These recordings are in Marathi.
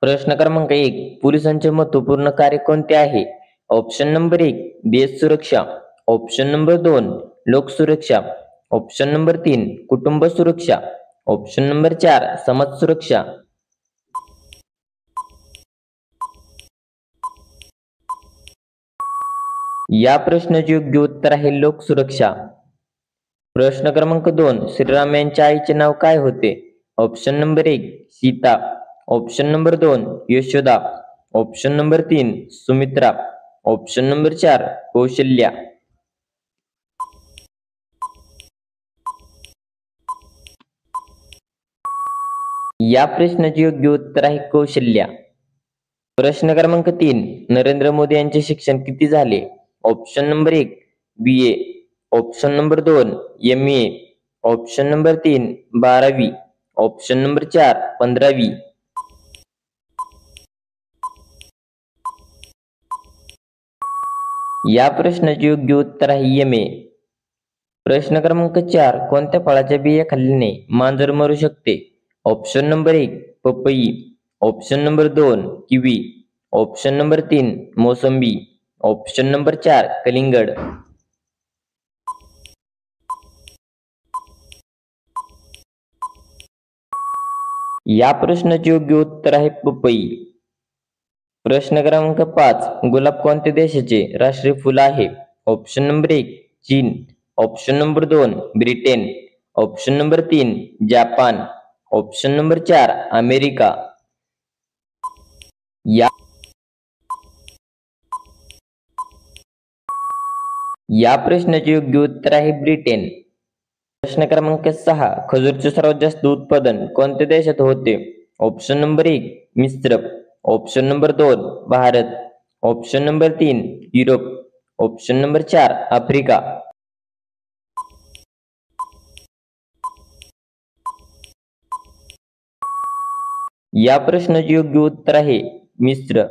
प्रश्न क्रमांक 1. पोलिसांचे महत्त्वपूर्ण कार्य कोणते आहे? Option number 1. देश सुरक्षा. Option number 2. लोकसुरक्षा. Option number 3. कुटुंब सुरक्षा. Option number 4. समाज सुरक्षा. या प्रश्नाचे योग्य उत्तर आहे लोकसुरक्षा. प्रश्न क्रमांक 2. श्रीराम यांच्या आईचे नाव काय होते? Option number 1. Sita. Option number 2. Yashoda. Option number 3. Sumitra. Option number 4. कौशल्या. या प्रश्नाचे योग्य उत्तर आहे कौशल्या. प्रश्न क्रमांक 3. नरेंद्र मोदी यांचे शिक्षण किती झाले? Option number 1. BA. Option number 2. MA. Option number 3. 12वी. Option number 4. 15वी. या प्रश्नाचे योग्य उत्तर आहे MA. प्रश्न क्रमांक 4. कोणत्या फळाच्या बिया खाल्ल्याने मांजर मरू शकते? Option number 1. पपई. Option number 2. Kiwi. Option number 3. मोसंबी. Option number 4. कलिंगड. या प्रश्नाचे योग्य उत्तर आहे पपई. प्रश्न क्रमांक 5. गुलाब कोणत्या देशाचे राष्ट्रीय फुल आहे? Option number 1. चीन. Option number 2. Britain. Option number 3. Japan. Option number 4. America. या प्रश्नाचे योग्य उत्तर आहे ब्रिटन. प्रश्न क्रमांक 6. खजूरचे सर्वात जास्त उत्पादन कोणत्या देशात होते? Option number 1. मिस्र. Option number 2. Bharat. Option number 3. Europe. Option number 4. Africa. या प्रश्नाचे योग्य उत्तर आहे मिस्र.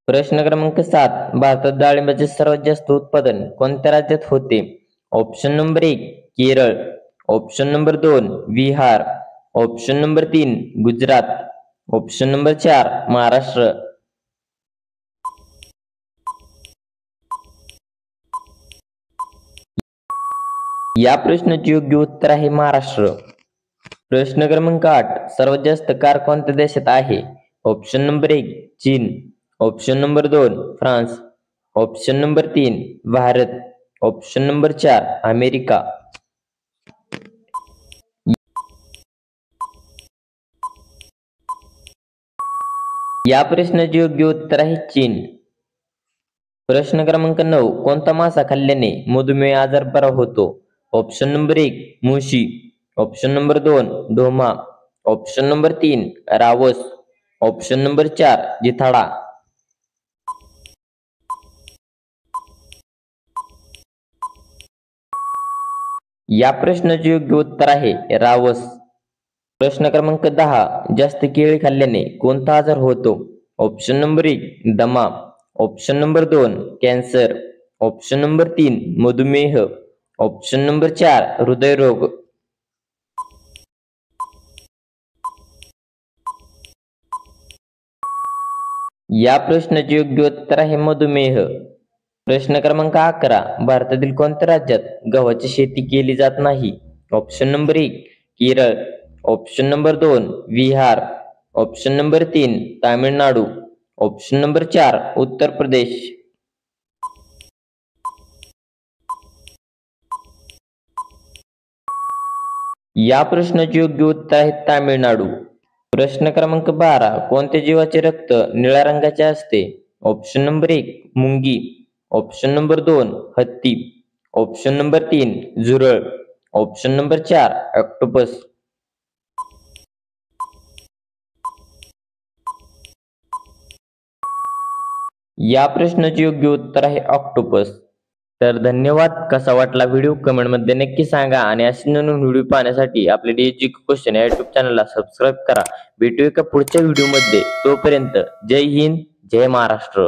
प्रश्न क्रमांक 7. भारतात डाळिंबाचे सर्वात जास्त उत्पादन कोणत्या राज्यात होते? Option number 1. Kerala. Option number 2. Bihar. Option number 3. Gujarat. Option number 4. Maharashtra. या प्रश्नाचे योग्य उत्तर आहे महाराष्ट्र. प्रश्न क्रमांक 8. सर्वात जास्त कार कोणत्या देशात आहे? Option number 1. चीन. Option number 2. France. Option number 3. Bharat. Option number 4. America. या प्रश्नाचे योग्य उत्तर आहे चीन. प्रश्न क्रमांक 9. कोणता मासा खाल्ल्याने मधुमेह आजार बरा होतो? Option number 1. मुशी. Option number 2. ढोमा. Option number 3. रावस. Option number 4. जिथाडा. या प्रश्नाचे योग्य उत्तर आहे रावस. प्रश्न क्रमांक 10. जास्त केळी खाल्ल्याने कोणता आजार होतो? Option number 1. दमा. Option number 2. Cancer. Option number 3. मधुमेह. Option number 4. हृदयरोग. या प्रश्नाचे योग्य उत्तर आहे मधुमेह. प्रश्न क्रमांक 11. भारतातील कोणत्या राज्यात गव्हाची शेती केली जात नाही? Option number 1. Kerala. Option number 2. Bihar. Option number 3. Tamil Nadu. Option number 4. Uttar Pradesh. या प्रश्नाचे योग्य उत्तर आहे तामिळनाडू. प्रश्न क्रमांक 12. कोणत्या जीवाचे रक्त निळ्या रंगाचे असते? Option number 1. मुंगी. Option number 2. हत्ती. Option number 3. झुरळ. Option number 4. ऑक्टोपस. या प्रश्नाचे योग्य उत्तर आहे ऑक्टोपस. तर धन्यवाद. कसा वाटला व्हिडिओ कमेंट मध्ये नक्की सांगा आणि असे नवीन व्हिडिओ पाहण्यासाठी आपल्या DSG क्वेश्चन या युट्यूब चॅनलला सबस्क्राईब करा. भेटूया एका पुढच्या व्हिडिओ मध्ये. तोपर्यंत जय हिंद, जय महाराष्ट्र.